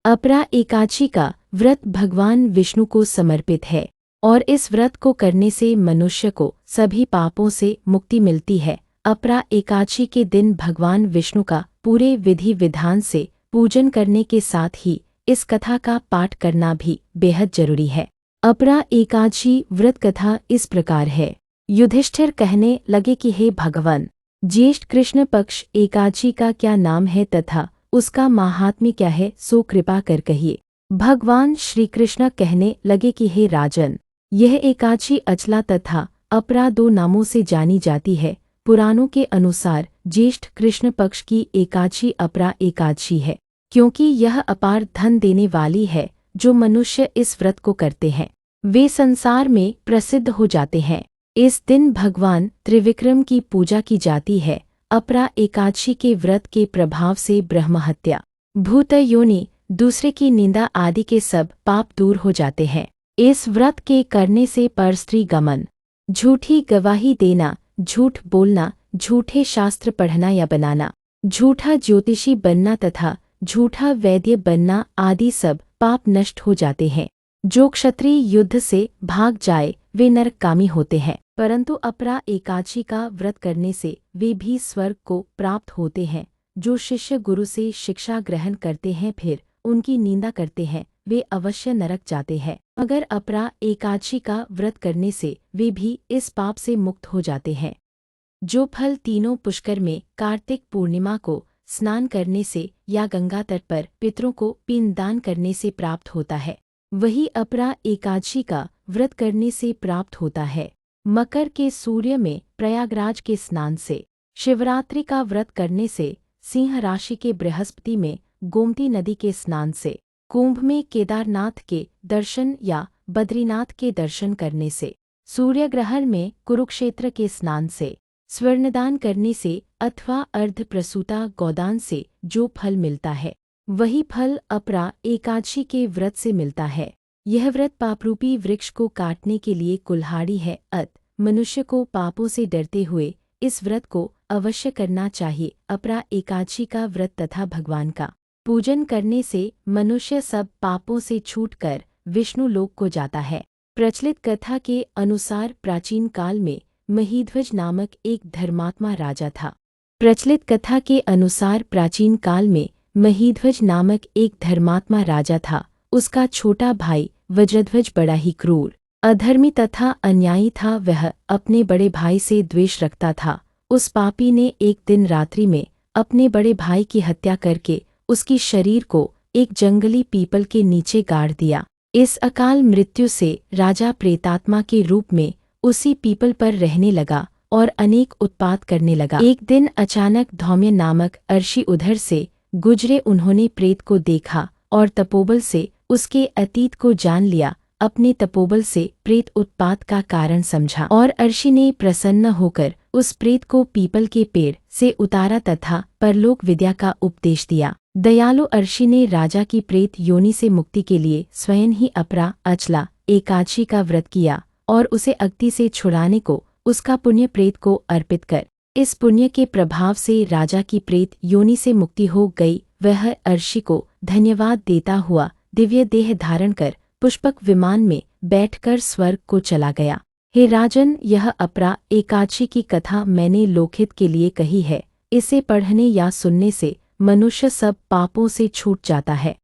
अपरा एकादशी का व्रत भगवान विष्णु को समर्पित है और इस व्रत को करने से मनुष्य को सभी पापों से मुक्ति मिलती है। अपरा एकादशी के दिन भगवान विष्णु का पूरे विधि विधान से पूजन करने के साथ ही इस कथा का पाठ करना भी बेहद जरूरी है। अपरा एकादशी व्रत कथा इस प्रकार है। युधिष्ठिर कहने लगे कि हे भगवान, ज्येष्ठ कृष्ण पक्ष एकादशी का क्या नाम है तथा उसका माहात्म्य क्या है, सो कृपा कर कहिए। भगवान श्री कृष्ण कहने लगे कि हे राजन, यह एकादशी अचला तथा अपरा दो नामों से जानी जाती है। पुराणों के अनुसार ज्येष्ठ कृष्ण पक्ष की एकादशी अपरा एकादशी है, क्योंकि यह अपार धन देने वाली है। जो मनुष्य इस व्रत को करते हैं वे संसार में प्रसिद्ध हो जाते हैं। इस दिन भगवान त्रिविक्रम की पूजा की जाती है। अपरा एकादशी के व्रत के प्रभाव से ब्रह्महत्या, भूत योनि, दूसरे की निंदा आदि के सब पाप दूर हो जाते हैं। इस व्रत के करने से परस्त्री गमन, झूठी गवाही देना, झूठ बोलना, झूठे शास्त्र पढ़ना या बनाना, झूठा ज्योतिषी बनना तथा झूठा वैद्य बनना आदि सब पाप नष्ट हो जाते हैं। जो क्षत्रिय युद्ध से भाग जाए वे नरकगामी होते हैं, परंतु अपरा एकादशी का व्रत करने से वे भी स्वर्ग को प्राप्त होते हैं। जो शिष्य गुरु से शिक्षा ग्रहण करते हैं फिर उनकी निंदा करते हैं वे अवश्य नरक जाते हैं, मगर अपरा एकादशी का व्रत करने से वे भी इस पाप से मुक्त हो जाते हैं। जो फल तीनों पुष्कर में कार्तिक पूर्णिमा को स्नान करने से या गंगा तट पर पितरों को पिंडदान करने से प्राप्त होता है, वही अपरा एकादशी का व्रत करने से प्राप्त होता है। मकर के सूर्य में प्रयागराज के स्नान से, शिवरात्रि का व्रत करने से, सिंह राशि के बृहस्पति में गोमती नदी के स्नान से, कुंभ में केदारनाथ के दर्शन या बद्रीनाथ के दर्शन करने से, सूर्य ग्रहण में कुरुक्षेत्र के स्नान से, स्वर्णदान करने से अथवा अर्ध प्रसूता गौदान से जो फल मिलता है वही फल अपरा एकादशी के व्रत से मिलता है। यह व्रत पापरूपी वृक्ष को काटने के लिए कुल्हाड़ी है। मनुष्य को पापों से डरते हुए इस व्रत को अवश्य करना चाहिए। अपरा एकादशी का व्रत तथा भगवान का पूजन करने से मनुष्य सब पापों से छूटकर विष्णु लोक को जाता है। प्रचलित कथा के अनुसार प्राचीन काल में महीध्वज नामक एक धर्मात्मा राजा था। प्रचलित कथा के अनुसार प्राचीन काल में महीध्वज नामक एक धर्मात्मा राजा था। उसका छोटा भाई वज्रध्वज बड़ा ही क्रूर, अधर्मी तथा अन्यायी था। वह अपने बड़े भाई से द्वेष रखता था। उस पापी ने एक दिन रात्रि में अपने बड़े भाई की हत्या करके उसकी शरीर को एक जंगली पीपल के नीचे गाड़ दिया। इस अकाल मृत्यु से राजा प्रेतात्मा के रूप में उसी पीपल पर रहने लगा और अनेक उत्पात करने लगा। एक दिन अचानक धौम्य नामक अर्षि उधर से गुजरे। उन्होंने प्रेत को देखा और तपोबल से उसके अतीत को जान लिया। अपने तपोबल से प्रेत उत्पात का कारण समझा और अर्षि ने प्रसन्न होकर उस प्रेत को पीपल के पेड़ से उतारा तथा परलोक विद्या का उपदेश दिया। दयालु अर्षि ने राजा की प्रेत योनि से मुक्ति के लिए स्वयं ही अपरा अचला एकादशी का व्रत किया और उसे अग्नि से छुड़ाने को उसका पुण्य प्रेत को अर्पित कर इस पुण्य के प्रभाव से राजा की प्रेत योनि से मुक्ति हो गई। वह अर्षि को धन्यवाद देता हुआ दिव्य देह धारण कर पुष्पक विमान में बैठकर स्वर्ग को चला गया। हे राजन, यह अपरा एकादशी की कथा मैंने लोकहित के लिए कही है। इसे पढ़ने या सुनने से मनुष्य सब पापों से छूट जाता है।